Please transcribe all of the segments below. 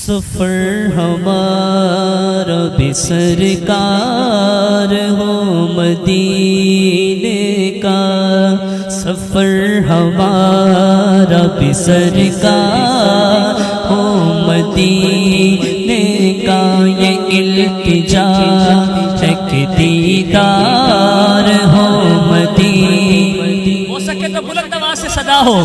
سفر ہمارا بھی سرکار ہو مدینے کا، سفر ہمارا بھی سرکار ہو مدینے کا، یہ التجا ہے کہ دیدار ہو مدینے، ہو سکے تو بلند آواز سے صدا ہو،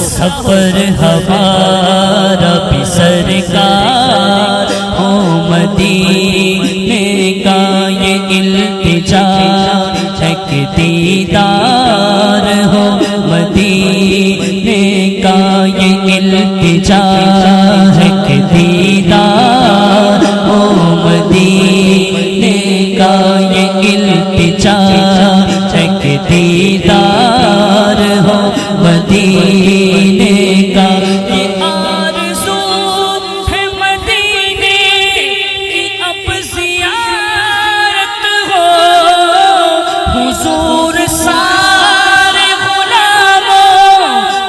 سفر ہمارا بھی سرکار ہو مدینے کا، یہ التجا ہے کہ دیدار ہو مدینے کا، یہ التجا ہے کہ دیدار ہو مدینے کا، یہ التجا ہے کہ دیدار ہو مدینے کا، یہ آرزو ہے مدینے کی اب زیارت ہو، حضور سارے غلاموں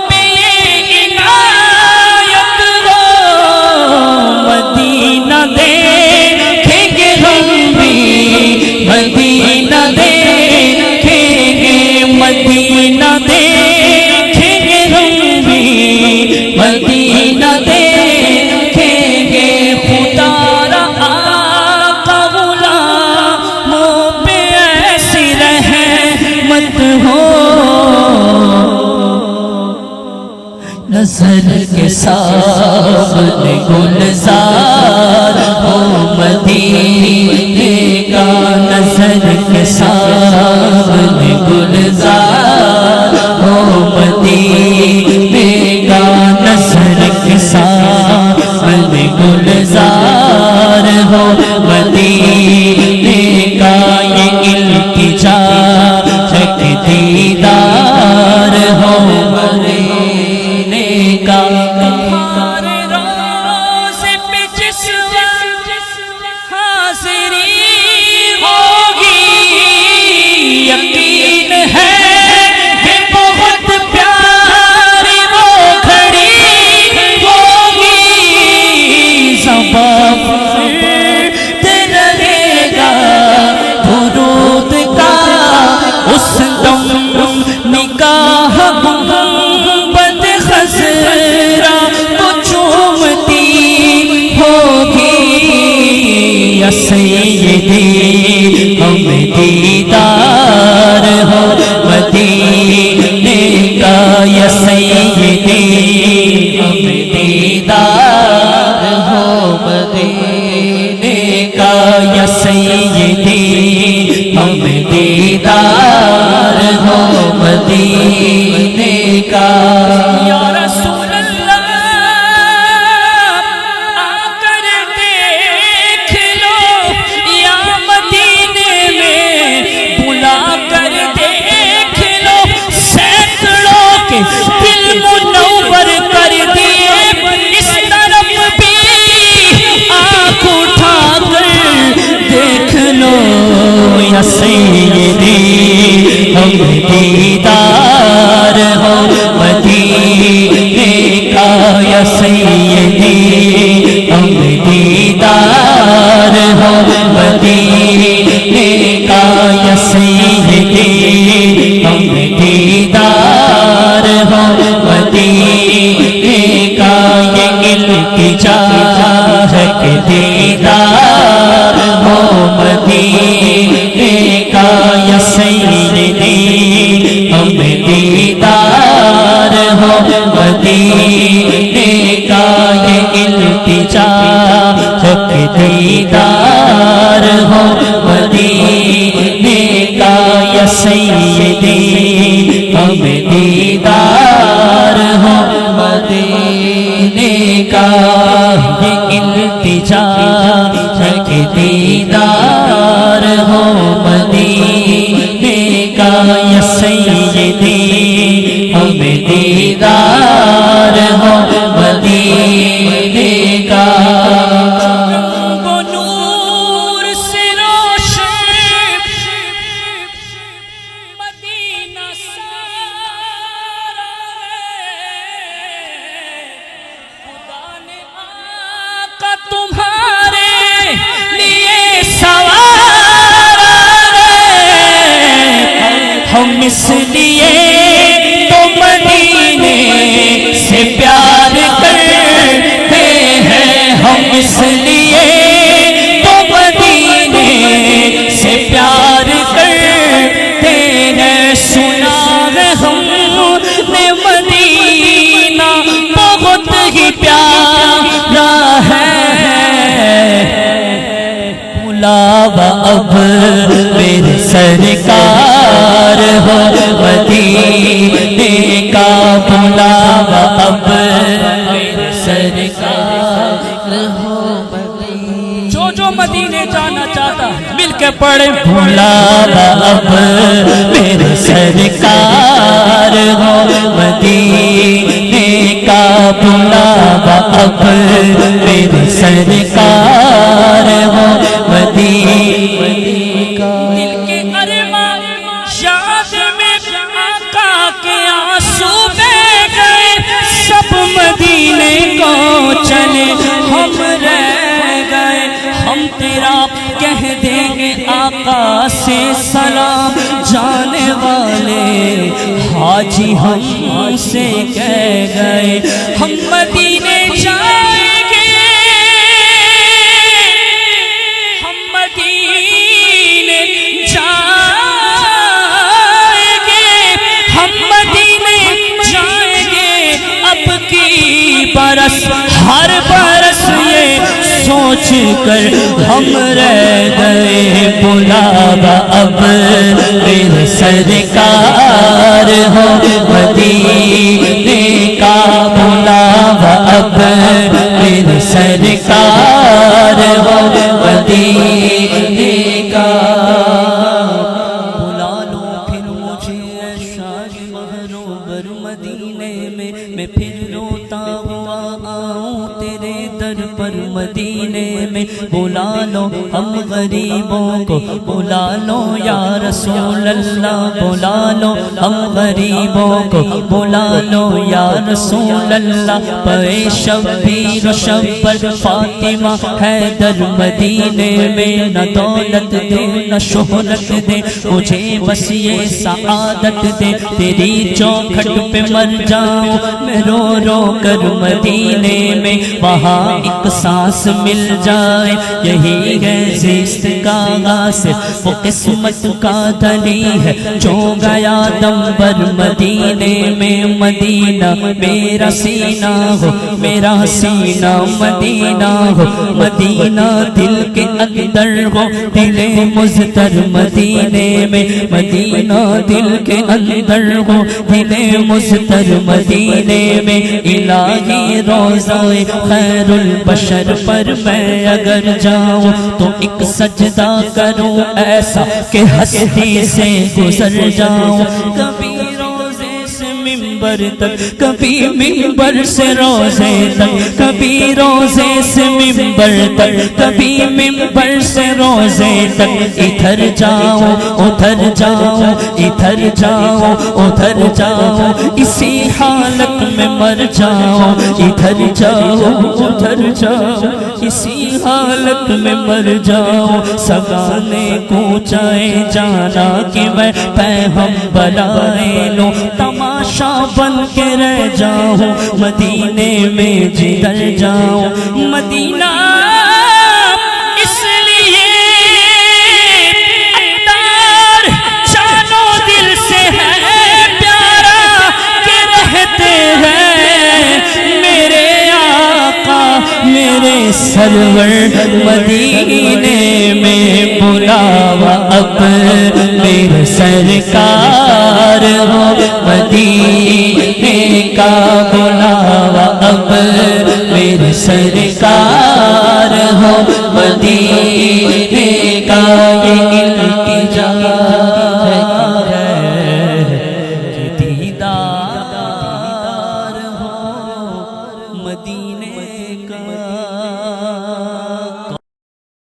پہ یہ عنایت ہو، مدینہ دیکھیں گے ہم بھی، مدینہ دیکھیں گے، مدینہ دیکھیں گے ہم بھی، مدینہ دیکھیں گے، خدا را آقا غلاموں پہ ایسی رحمت ہو، نظر کے سامنے گلزار ہو مدینے کا، نظر کے سامنے گلزار ہو مدینے کا، نظر کے سامنے گلزار ہو مدینے کا، یہ التجا ہے کہ دیدار ہو مدینے کا، تمہارے روضے پہ جس وقت حاضری ہوگی، یقین ہے کہ بہت پیاری وہ کھڑی ہوگی، زبان پھرتے رہے گا درود کا اس دم، نگاہ گنبد خضرا کو چومتی ہوگی، یا سیدی ہمیں دیدار ہو مدینے کا، یا سیدی ہمیں دیدار ہو مدینے کا، یا سیدی ہمیں دیدار ہو مدینے کا، یا رسول اللہ آ کر دیکھ لو، یا مدینے میں بلا کر دیکھ لو، سینکڑوں کے دل منور کر دیے، اس طرف بھی آنکھ اٹھا کر دیکھ لو، یا سیدی ہمیں دیدار ہو مدینے کا، یا سیدی ہمیں دیدار ہو مدینے کا، یا سیدی ہمیں دیدار ہو مدینے کا، یہ التجا ہے کہ دیدار ہو مدینے کا، یا سیدی ہمیں دیدار ہو مدینے کا، یہ التجا ہے کہ دیدار ہو مدینے کا، یا سیدی ہمیں دیدار ہو مدینے کا، یہ التجا ہے کہ دیدار ہو مدینے کا، یا سیدی ہمیں دیدار ہو مدینے کا، وہ نور سے روشن مدینہ سارا ہے، خدا نے اس لیے تو مدینے سے پیار کرتے ہیں، ہم اس لیے تو مدینے سے پیار کرتے ہیں۔ سنا ہے ہم نے مدینہ بہت ہی پیارا ہے، بلاوا اب میرے سرکار ہو مدینے کا، بلاوا اب میرے سرکار ہو مدینے۔ جو مدینے جانا چاہتا ہے مل کے پڑھے، بلاوا اب میرے سرکار ہو مدینے کا، بلاوا اب میرے سرکار ہو مدینے کا۔ دل کے ارمان یاد میں آقا کے آنسو بہ گئے، سب مدینے کو چلے ہم رہ گئے۔ ہم تیرا کہہ دیں گے آقا سے سلام، جانے والے حاجی ہم سے کہہ گئے ہم مدینے جائیں گے، ہم مدینے جائیں گے، ہم مدینے جائیں گے۔ اب کی برس ہر برس یہ سوچ کر ہم رہ گئے، بلاوا اب میرے سرکار ہو مدینے کا، بلاوا اب میرے سرکار ہو مدینے کا۔ بلا لو پھر مجھے اے شاہ محروب مدینے میں پھر روتا ہوا آؤں تیرے در پر مدینے میں۔ بلا لو ہم غریبوں کو، بلا لو یا رسول اللہ، بلا لو ہم غریبوں کو، بلا لو یا رسول اللہ۔ پے شبیر و شبر فاطمہ حیدر مدینے میں، نہ دولت دے نہ شہرت دے مجھے، بس یہ سعادت دے تیری چوکھٹ پہ مر جاؤں میں رو رو کر مدینے میں، وہاں ایک سانس مل جائے یہی ہے زیست کا غاصب، وہ قسمت کا دلی ہے جو گیا دم بر مدینے میں۔ مدینہ میرا سینہ ہو، میرا سینہ مدینہ ہو، مدینہ دل کے اندر ہو، دل مزتر مدینے میں، مدینہ دل کے اندر ہو، دل مزتر مدینے میں۔ الہی روضہ خیر البشر پر میں اگر جاؤں تو ایک سجدہ کروں ایسا کہ ہستی سے گزر جاؤں، کبھی روزے سے ممبر تک، کبھی ممبر سے روزے تک، کبھی روزے سے ممبر تک، کبھی ممبر سے روزے تک، ادھر جاؤں ادھر جاؤں ادھر جاؤں ادھر جاؤں، اسی حالت میں مر جاؤں، ادھر جاؤں ادھر جاؤں اسی حالت میں مر جاؤں۔ سگانے کوچائے جانا کہ میں پیغمبر آئے لوں، تماشا بن کے رہ جاؤں مدینے میں جدھر جاؤں۔ مدینہ اس لیے اندار جانو دل سے ہے پیارا کہ رہتے ہیں میرے آقا میرے سرور مدینے میں۔ بلاوا اب میرے سرکار ہو مدینے کا، بلاوا اب میرے سرکار ہو مدینے کا۔ یہ التجا